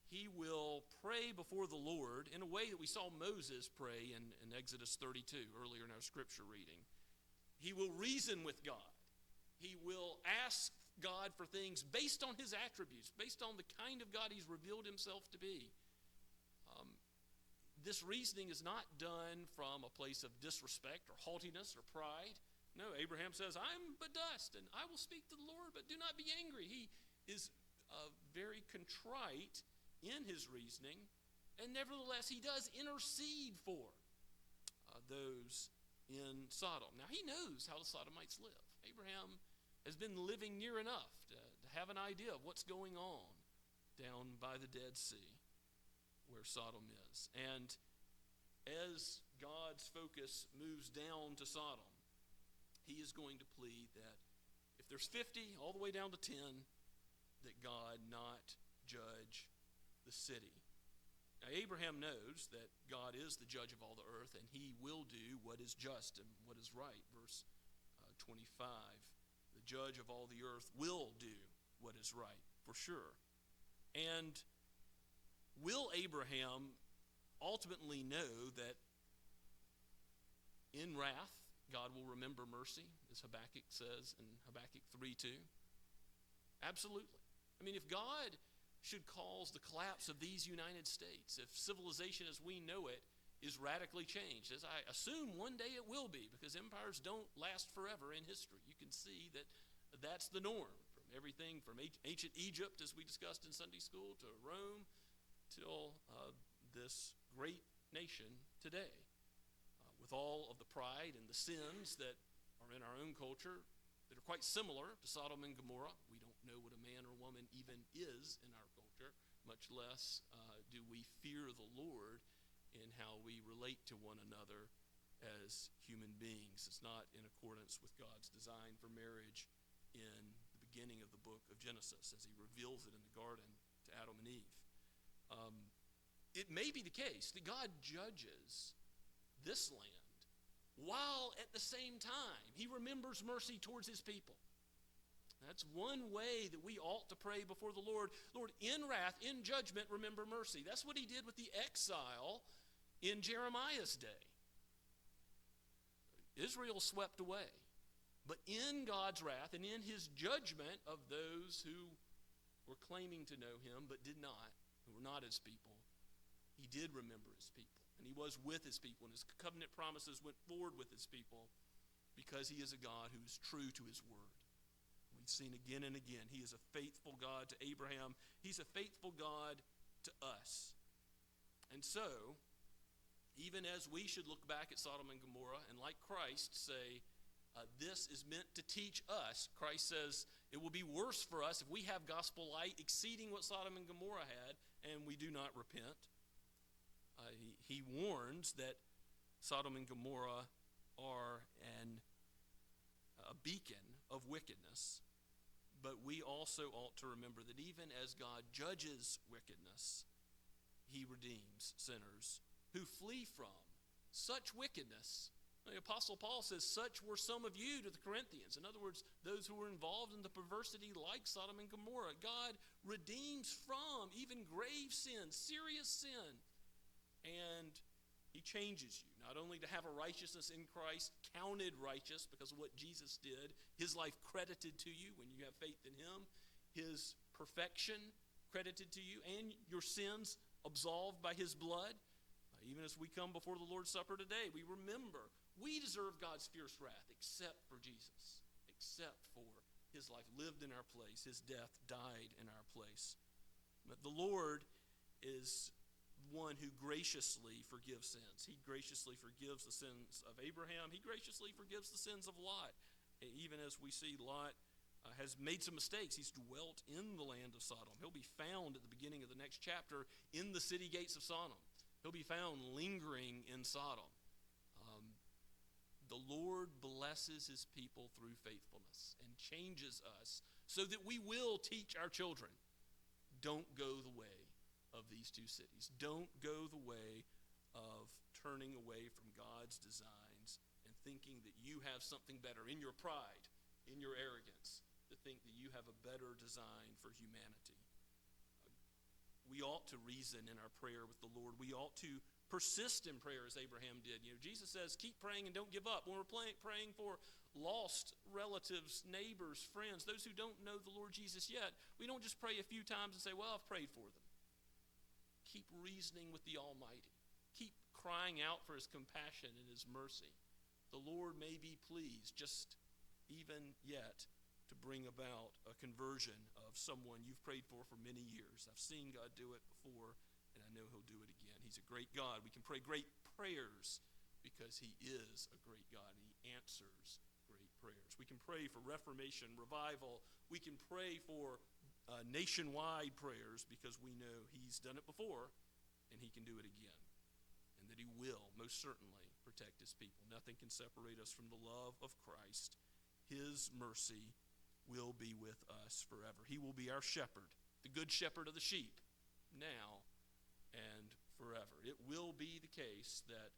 He will pray before the Lord in a way that we saw Moses pray in Exodus 32 earlier in our scripture reading. He will reason with God. He will ask God for things based on his attributes, based on the kind of God he's revealed himself to be. This reasoning is not done from a place of disrespect or haughtiness or pride. No, Abraham says, I'm but dust, and I will speak to the Lord, but do not be angry. He is very contrite in his reasoning, and nevertheless he does intercede for those in Sodom. Now he knows how the Sodomites live. Abraham has been living near enough to have an idea of what's going on down by the Dead Sea where Sodom is. And as God's focus moves down to Sodom, he is going to plead that if there's 50 all the way down to 10, that God not judge the city. Now, Abraham knows that God is the judge of all the earth, and he will do what is just and what is right. Verse 25, the judge of all the earth will do what is right, for sure. And will Abraham ultimately know that in wrath, God will remember mercy, as Habakkuk says in Habakkuk 3:2? Absolutely. I mean, if God should cause the collapse of these United States, if civilization as we know it is radically changed, as I assume one day it will be, because empires don't last forever in history. You can see that that's the norm, from everything from ancient Egypt, as we discussed in Sunday school, to Rome, till this great nation today. With all of the pride and the sins that are in our own culture that are quite similar to Sodom and Gomorrah. We don't know what a man or woman even is in our culture, much less do we fear the Lord in how we relate to one another as human beings. It's not in accordance with God's design for marriage in the beginning of the book of Genesis, as he reveals it in the garden to Adam and Eve. It may be the case that God judges this land while at the same time he remembers mercy towards his people. That's one way that we ought to pray before the Lord. Lord, in wrath, in judgment, remember mercy. That's what he did with the exile in Jeremiah's day. Israel swept away. But in God's wrath and in his judgment of those who were claiming to know him but did not, who were not his people, he did remember his people. And he was with his people, and his covenant promises went forward with his people because he is a God who is true to his word. We've seen again and again, he is a faithful God to Abraham. He's a faithful God to us. And so, even as we should look back at Sodom and Gomorrah and like Christ say, this is meant to teach us. Christ says it will be worse for us if we have gospel light exceeding what Sodom and Gomorrah had and we do not repent. He warns that Sodom and Gomorrah are a beacon of wickedness, but we also ought to remember that even as God judges wickedness, he redeems sinners who flee from such wickedness. The Apostle Paul says, such were some of you to the Corinthians. In other words, those who were involved in the perversity like Sodom and Gomorrah. God redeems from even grave sin, serious sin. And he changes you, not only to have a righteousness in Christ, counted righteous because of what Jesus did, his life credited to you when you have faith in him, his perfection credited to you, and your sins absolved by his blood. Even as we come before the Lord's Supper today, we remember we deserve God's fierce wrath except for Jesus, except for his life lived in our place, his death died in our place. But the Lord is one who graciously forgives sins. He graciously forgives the sins of Abraham. He graciously forgives the sins of Lot. Even as we see Lot has made some mistakes. He's dwelt in the land of Sodom. He'll be found at the beginning of the next chapter in the city gates of Sodom. He'll be found lingering in Sodom. The Lord blesses his people through faithfulness and changes us so that we will teach our children, don't go the way of these two cities. Don't go the way of turning away from God's designs and thinking that you have something better in your pride, in your arrogance, to think that you have a better design for humanity. We ought to reason in our prayer with the Lord. We ought to persist in prayer as Abraham did. Jesus says, keep praying and don't give up. When we're praying for lost relatives, neighbors, friends, those who don't know the Lord Jesus yet, we don't just pray a few times and say, well, I've prayed for them. Keep reasoning with the Almighty. Keep crying out for his compassion and his mercy. The Lord may be pleased, just even yet, to bring about a conversion of someone you've prayed for many years. I've seen God do it before, and I know he'll do it again. He's a great God. We can pray great prayers because he is a great God, and he answers great prayers. We can pray for reformation, revival. We can pray for nationwide prayers because we know he's done it before and he can do it again, and that he will most certainly protect his people. Nothing can separate us from the love of Christ. His mercy will be with us forever. He will be our shepherd, the good shepherd of the sheep, now and forever. It will be the case that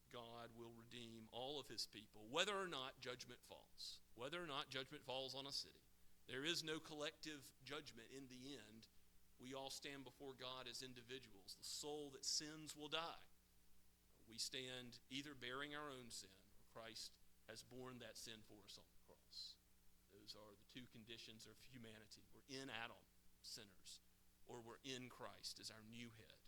God will redeem all of his people, whether or not judgment falls, whether or not judgment falls on a city. There is no collective judgment in the end. We all stand before God as individuals. The soul that sins will die. We stand either bearing our own sin, or Christ has borne that sin for us on the cross. Those are the two conditions of humanity. We're in Adam, sinners, or we're in Christ as our new head,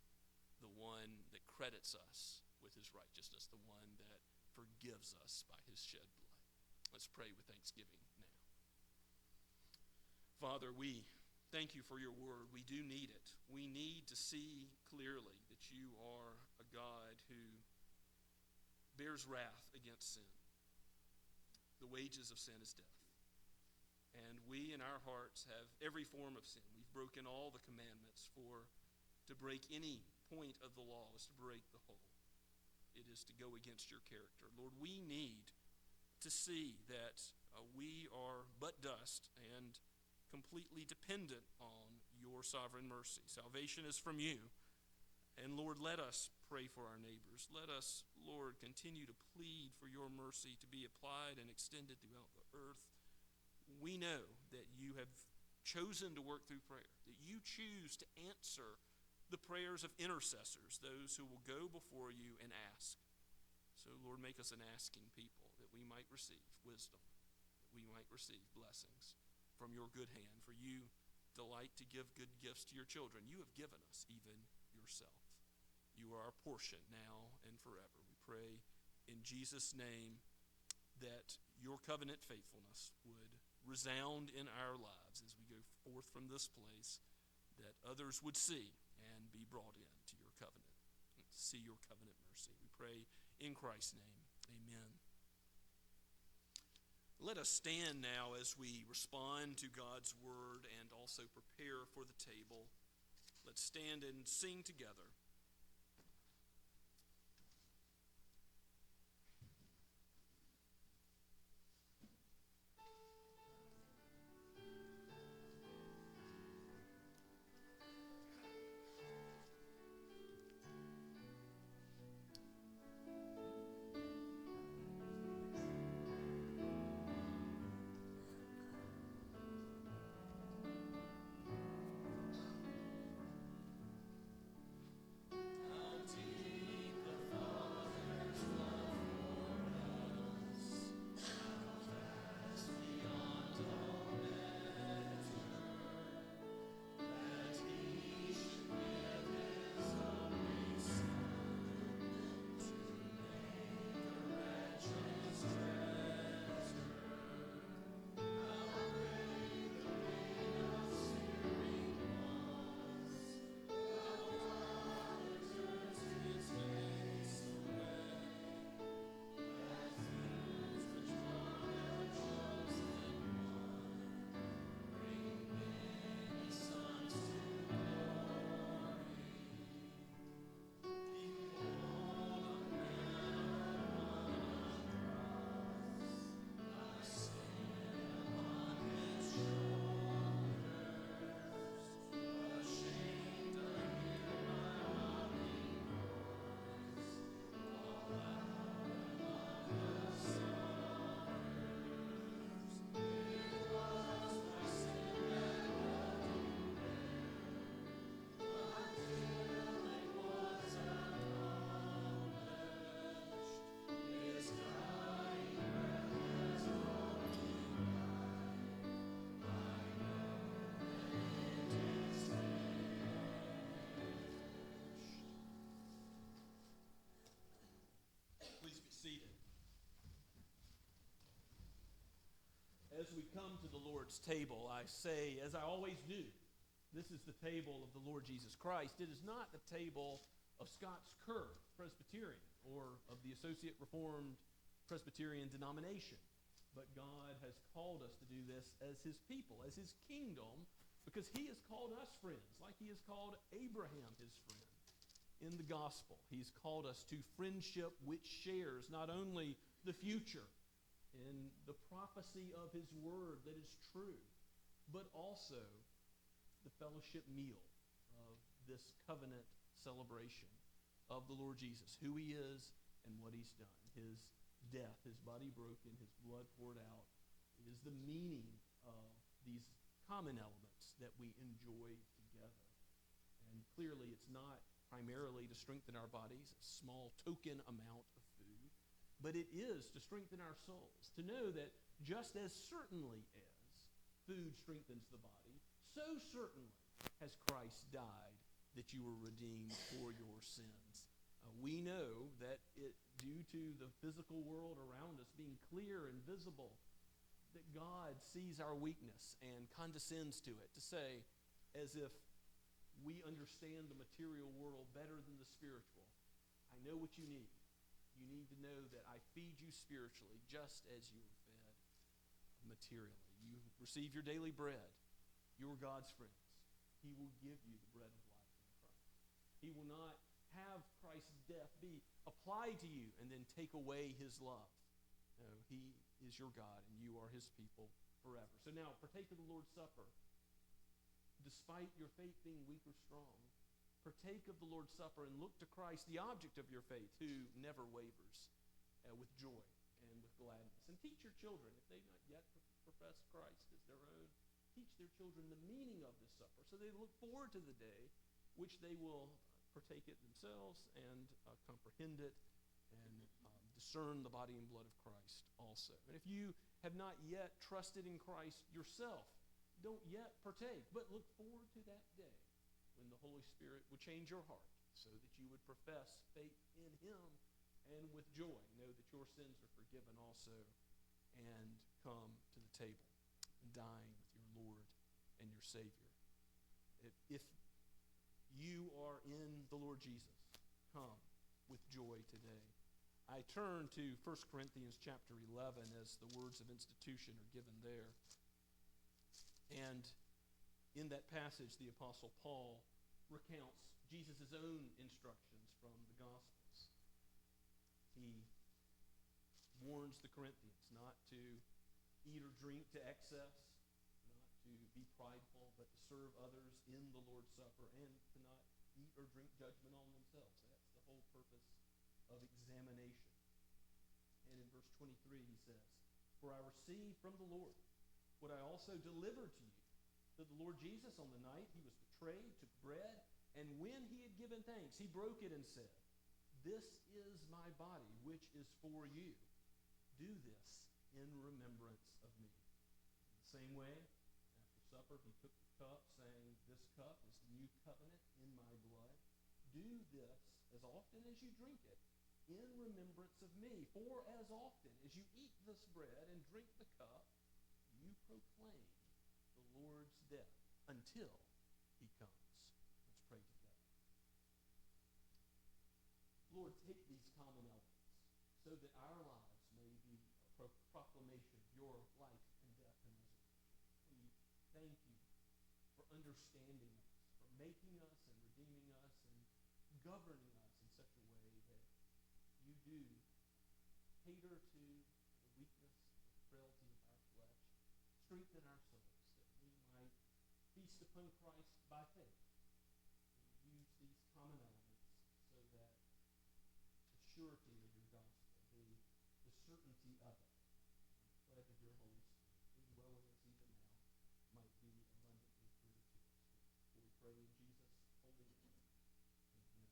the one that credits us with his righteousness, the one that forgives us by his shed blood. Let's pray with thanksgiving now. Father, we thank you for your word. We do need it. We need to see clearly that you are a God who bears wrath against sin. The wages of sin is death. And we in our hearts have every form of sin. We've broken all the commandments. To break any point of the law is to break the whole. It is to go against your character. Lord, we need to see that we are but dust and completely dependent on your sovereign mercy. Salvation is from you. And Lord, let us pray for our neighbors. Let us, Lord, continue to plead for your mercy to be applied and extended throughout the earth. We know that you have chosen to work through prayer, that you choose to answer the prayers of intercessors, those who will go before you and ask. So, Lord, make us an asking people, that we might receive wisdom, that we might receive blessings from your good hand. For you delight to give good gifts to your children. You have given us even yourself. You are our portion now and forever. We pray in Jesus' name that your covenant faithfulness would resound in our lives as we go forth from this place, that others would see and be brought into your covenant, see your covenant mercy. We pray in Christ's name. Amen. Let us stand now as we respond to God's word and also prepare for the table. Let's stand and sing together. As we come to the Lord's table, I say, as I always do, this is the table of the Lord Jesus Christ. It is not the table of Scott's Kerr Presbyterian or of the Associate Reformed Presbyterian denomination. But God has called us to do this as his people, as his kingdom, because he has called us friends, like he has called Abraham his friend in the gospel. He's called us to friendship which shares not only the future in the prophecy of his word that is true, but also the fellowship meal of this covenant celebration of the Lord Jesus, who he is and what he's done. His death, his body broken, his blood poured out. It is the meaning of these common elements that we enjoy together. And clearly it's not primarily to strengthen our bodies, a small token amount of food, but it is to strengthen our souls, to know that just as certainly as food strengthens the body, so certainly has Christ died that you were redeemed for your sins. We know that due to the physical world around us being clear and visible, that God sees our weakness and condescends to it, to say, as if we understand the material world better than the spiritual. I know what you need. You need to know that I feed you spiritually just as you were fed materially. You receive your daily bread. You are God's friends. He will give you the bread of life in Christ. He will not have Christ's death be applied to you and then take away his love. No, he is your God and you are his people forever. So now, partake of the Lord's Supper. Despite your faith being weak or strong, partake of the Lord's Supper and look to Christ, the object of your faith, who never wavers, with joy and with gladness. And teach your children, if they've not yet professed Christ as their own, teach their children the meaning of this supper so they look forward to the day which they will partake it themselves and comprehend it and discern the body and blood of Christ also. And if you have not yet trusted in Christ yourself, don't yet partake, but look forward to that day when the Holy Spirit would change your heart so that you would profess faith in him and with joy know that your sins are forgiven also and come to the table and dine with your Lord and your Savior. If you are in the Lord Jesus, come with joy today. I turn to 1 Corinthians chapter 11 as the words of institution are given there. And in that passage, the Apostle Paul recounts Jesus' own instructions from the Gospels. He warns the Corinthians not to eat or drink to excess, not to be prideful, but to serve others in the Lord's Supper, and to not eat or drink judgment on themselves. That's the whole purpose of examination. And in verse 23 he says, "For I received from the Lord what I also delivered to you, that the Lord Jesus, on the night he was betrayed, took bread, and when he had given thanks, he broke it and said, 'This is my body, which is for you. Do this in remembrance of me.' In the same way, after supper, he took the cup, saying, 'This cup is the new covenant in my blood. Do this as often as you drink it in remembrance of me. For as often as you eat this bread and drink the cup, you proclaim the Lord's death until he comes.'" Let's pray together. Lord, take these common elements so that our lives may be a proclamation of your life and death and resurrection. We thank you for understanding us, for making us and redeeming us and governing us in such a way that you do cater to the weakness, the frailty of our flesh, strengthen our souls, that we might feast upon Christ by faith. We use these common elements so that the surety of your gospel, the certainty of it, the pledge of your Holy Spirit, indwelling us even now, might be abundantly clear to us. For we pray in Jesus' holy name. Amen.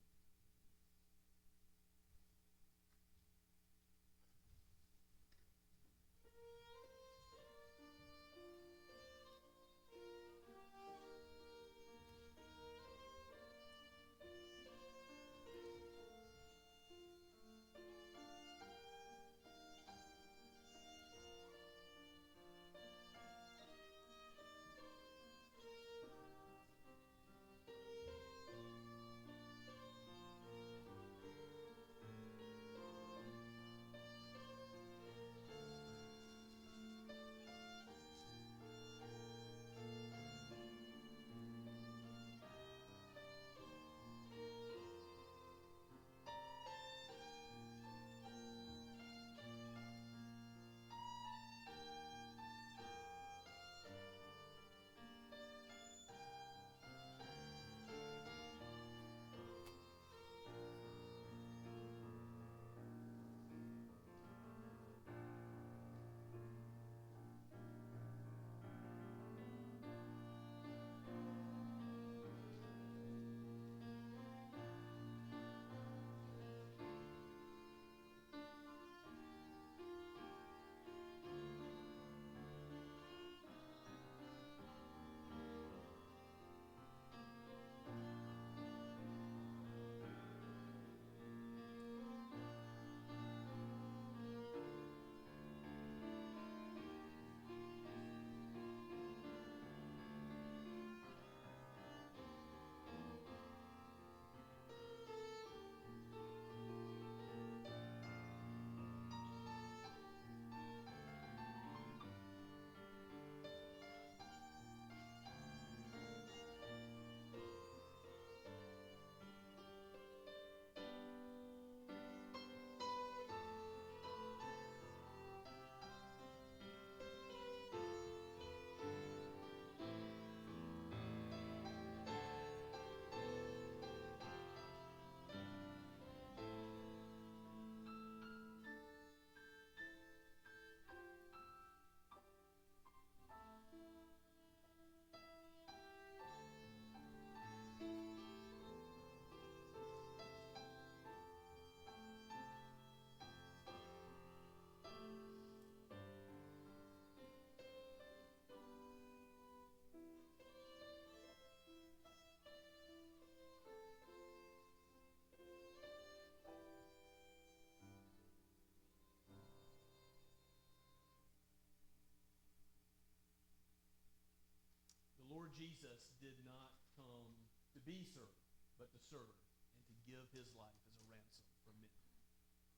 Lord Jesus did not come to be served, but to serve and to give his life as a ransom for many.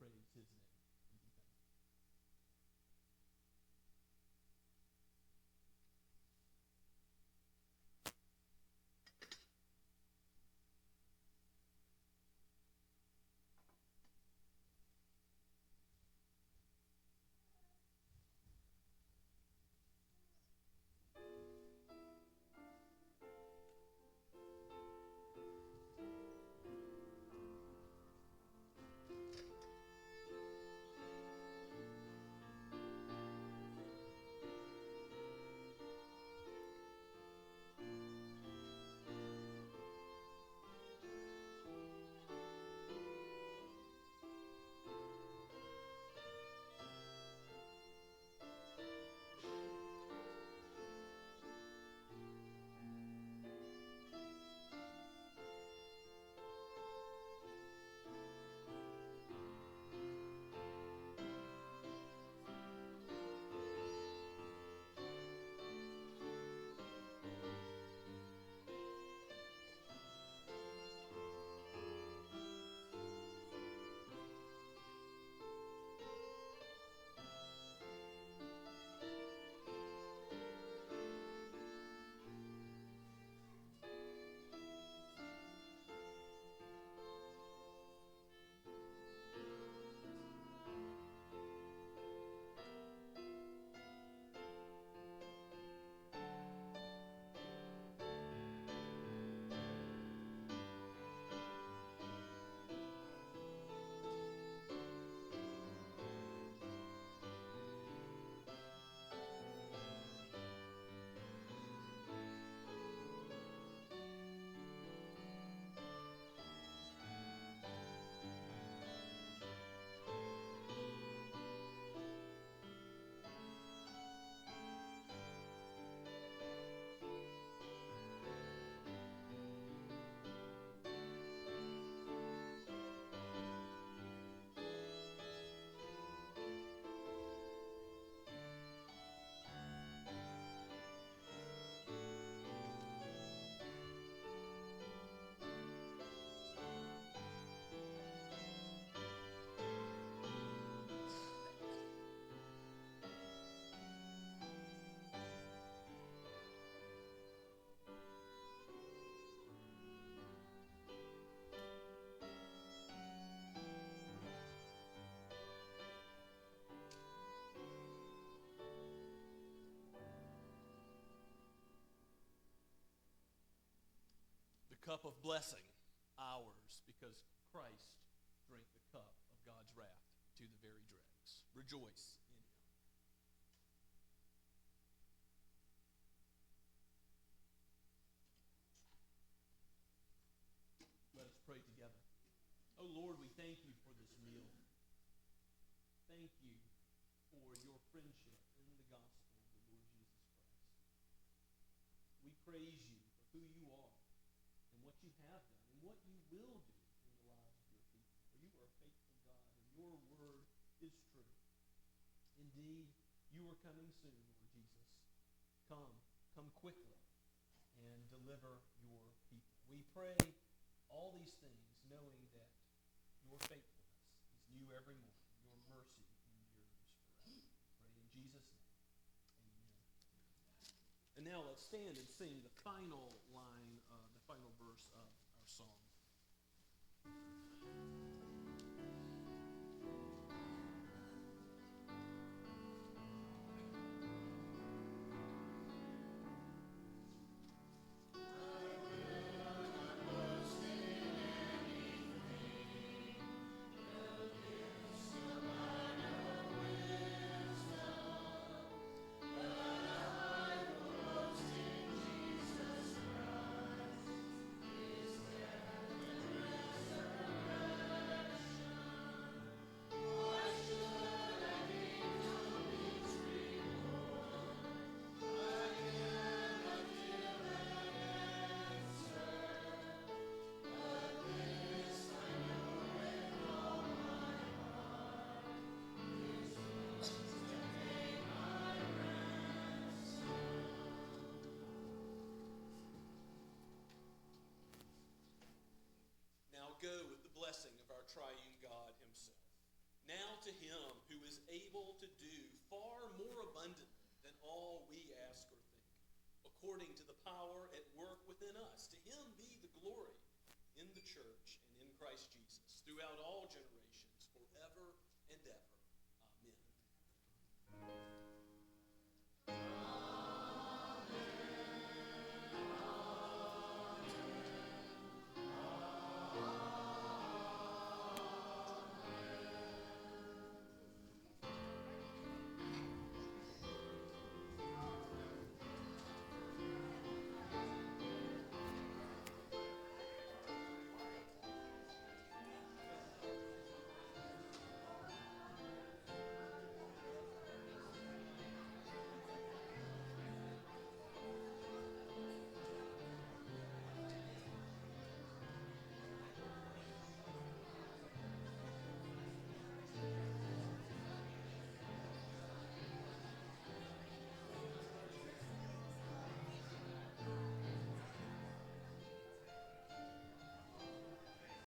Praise his name and be thankful. Cup of blessing, ours, because Christ drank the cup of God's wrath to the very dregs. Rejoice in him. Let us pray together. Oh Lord, we thank you for this meal. Thank you for your friendship in the gospel of the Lord Jesus Christ. We praise you for who you are, what you have done, and what you will do in the lives of your people. For you are a faithful God, and your word is true. Indeed, you are coming soon, Lord Jesus. Come quickly, and deliver your people. We pray all these things, knowing that your faithfulness is new every morning. Your mercy endures forever. We pray in Jesus' name. Amen. And now let's stand and sing the final line, the final verse of our song. according to the power at work within us. To him be the glory in the church and in Christ Jesus throughout all generations,